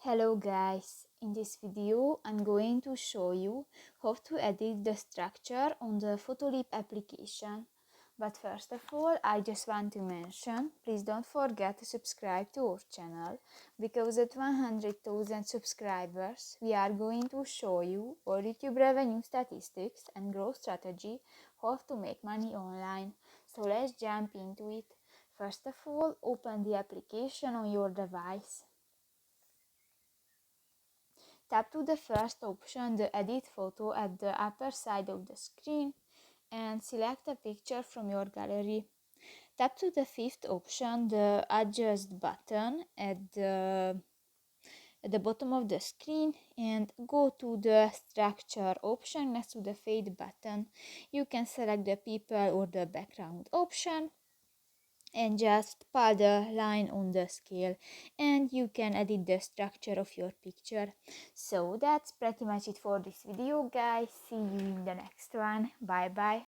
Hello guys, in this video I'm going to show you how to edit the structure on the Photoleap application. But first of all, I just want to mention, please don't forget to subscribe to our channel, because at 100,000 subscribers we are going to show you our YouTube revenue statistics and growth strategy, how to make money online. So let's jump into it. First of all, open the application on your device. Tap to the first option, the Edit Photo, at the upper side of the screen and select a picture from your gallery. Tap to the fifth option, the Adjust button, at the bottom of the screen, and go to the Structure option next to the Fade button. You can select the people or the background option and just pull the line on the scale, and you can edit the structure of your picture. So that's pretty much it for this video, guys. See you in the next one. Bye bye.